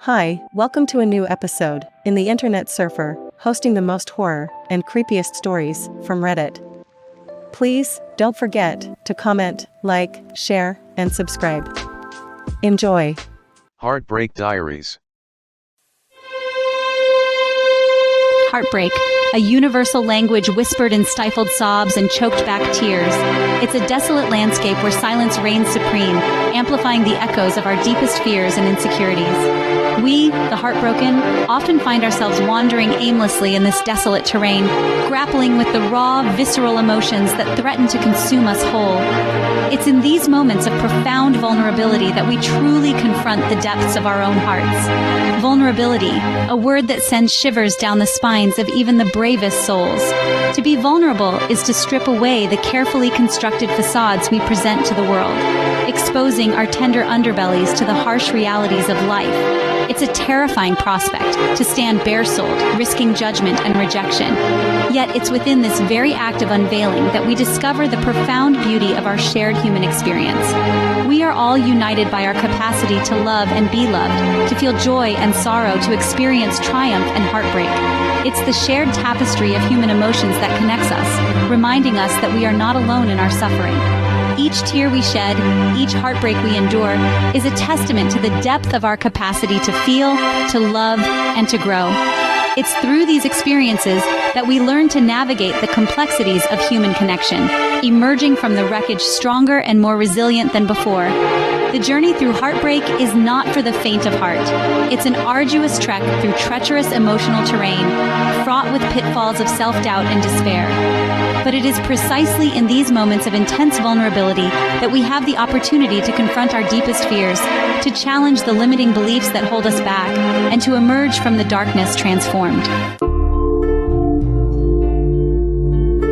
Hi, welcome to a new episode in the Internet Surfer, hosting the most horror and creepiest stories from Reddit. Please don't forget to comment, like, share, and subscribe. Enjoy. Heartbreak Diaries. Heartbreak, a universal language whispered in stifled sobs and choked back tears. It's a desolate landscape where silence reigns supreme, amplifying the echoes of our deepest fears and insecurities. We, the heartbroken, often find ourselves wandering aimlessly in this desolate terrain, grappling with the raw, visceral emotions that threaten to consume us whole. It's in these moments of profound vulnerability that we truly confront the depths of our own hearts. Vulnerability, a word that sends shivers down the spines of even the bravest souls. To be vulnerable is to strip away the carefully constructed facades we present to the world, exposing our tender underbellies to the harsh realities of life. It's a terrifying prospect to stand bare-souled, risking judgment and rejection. Yet it's within this very act of unveiling that we discover the profound beauty of our shared human experience. We are all united by our capacity to love and be loved, to feel joy and sorrow, to experience triumph and heartbreak. It's the shared tapestry of human emotions that connects us, reminding us that we are not alone in our suffering. Each tear we shed, each heartbreak we endure, is a testament to the depth of our capacity to feel, to love, and to grow. It's through these experiences that we learn to navigate the complexities of human connection, emerging from the wreckage stronger and more resilient than before. The journey through heartbreak is not for the faint of heart. It's an arduous trek through treacherous emotional terrain, fraught with pitfalls of self-doubt and despair. But it is precisely in these moments of intense vulnerability that we have the opportunity to confront our deepest fears, to challenge the limiting beliefs that hold us back, and to emerge from the darkness transformed.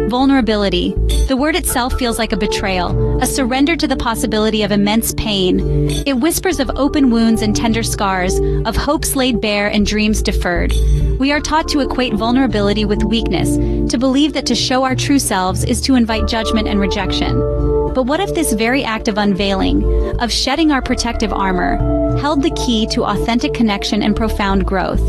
Vulnerability. The word itself feels like a betrayal, a surrender to the possibility of immense pain. It whispers of open wounds and tender scars, of hopes laid bare and dreams deferred. We are taught to equate vulnerability with weakness, to believe that to show our true selves is to invite judgment and rejection. But what if this very act of unveiling, of shedding our protective armor, held the key to authentic connection and profound growth?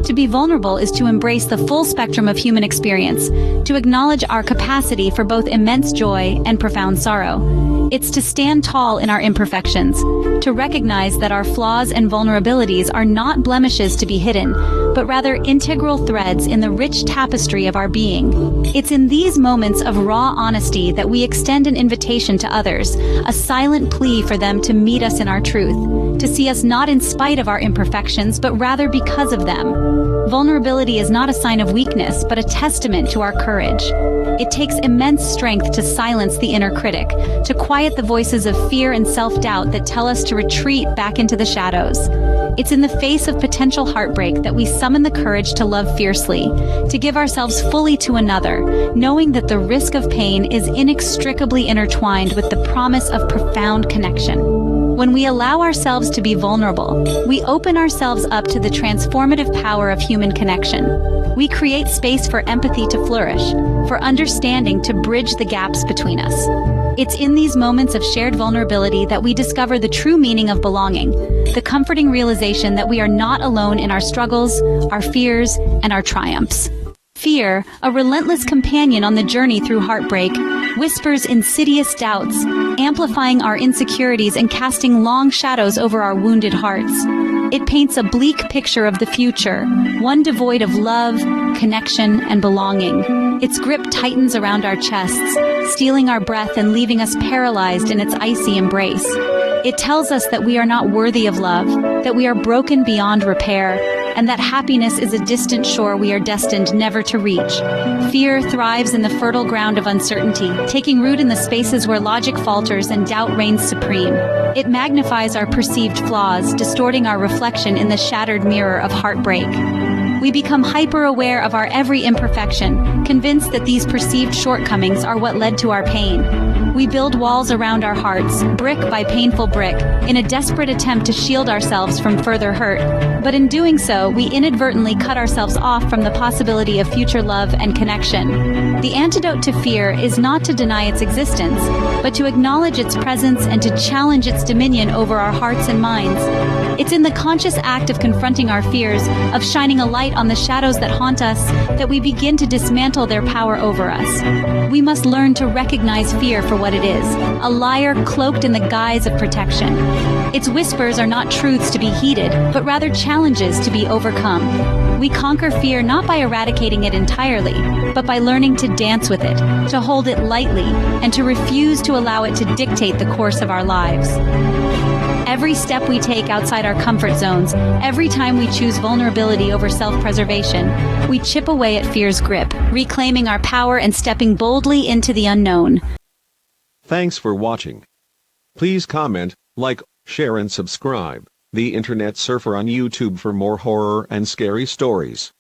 To be vulnerable is to embrace the full spectrum of human experience, to acknowledge our capacity for both immense joy and profound sorrow. It's to stand tall in our imperfections, to recognize that our flaws and vulnerabilities are not blemishes to be hidden, but rather integral threads in the rich tapestry of our being. It's in these moments of raw honesty that we extend an invitation to others, a silent plea for them to meet us in our truth, to see us not in spite of our imperfections, but rather because of them. Vulnerability is not a sign of weakness, but a testament to our courage. It takes immense strength to silence the inner critic, to quiet the voices of fear and self-doubt that tell us to retreat back into the shadows. It's in the face of potential heartbreak that we summon the courage to love fiercely, to give ourselves fully to another, knowing that the risk of pain is inextricably intertwined with the promise of profound connection. When we allow ourselves to be vulnerable, we open ourselves up to the transformative power of human connection. We create space for empathy to flourish, for understanding to bridge the gaps between us. It's in these moments of shared vulnerability that we discover the true meaning of belonging, the comforting realization that we are not alone in our struggles, our fears, and our triumphs. Fear, a relentless companion on the journey through heartbreak, whispers insidious doubts, amplifying our insecurities and casting long shadows over our wounded hearts. It paints a bleak picture of the future, one devoid of love, connection, and belonging. Its grip tightens around our chests, stealing our breath and leaving us paralyzed in its icy embrace. It tells us that we are not worthy of love, that we are broken beyond repair, and that happiness is a distant shore we are destined never to reach. Fear thrives in the fertile ground of uncertainty, taking root in the spaces where logic falters and doubt reigns supreme. It magnifies our perceived flaws, distorting our reflection in the shattered mirror of heartbreak. We become hyper-aware of our every imperfection, convinced that these perceived shortcomings are what led to our pain. We build walls around our hearts, brick by painful brick, in a desperate attempt to shield ourselves from further hurt. But in doing so, we inadvertently cut ourselves off from the possibility of future love and connection. The antidote to fear is not to deny its existence, but to acknowledge its presence and to challenge its dominion over our hearts and minds. It's in the conscious act of confronting our fears, of shining a light on the shadows that haunt us, that we begin to dismantle their power over us. We must learn to recognize fear for what it is, a liar cloaked in the guise of protection. Its whispers are not truths to be heeded, but rather challenges to be overcome. We conquer fear not by eradicating it entirely, but by learning to dance with it, to hold it lightly, and to refuse to allow it to dictate the course of our lives. Every step we take outside our comfort zones, every time we choose vulnerability over self-preservation, we chip away at fear's grip, reclaiming our power and stepping boldly into the unknown. Thanks for watching. Please comment, like, share and subscribe. The Internet Surfer on YouTube for more horror and scary stories.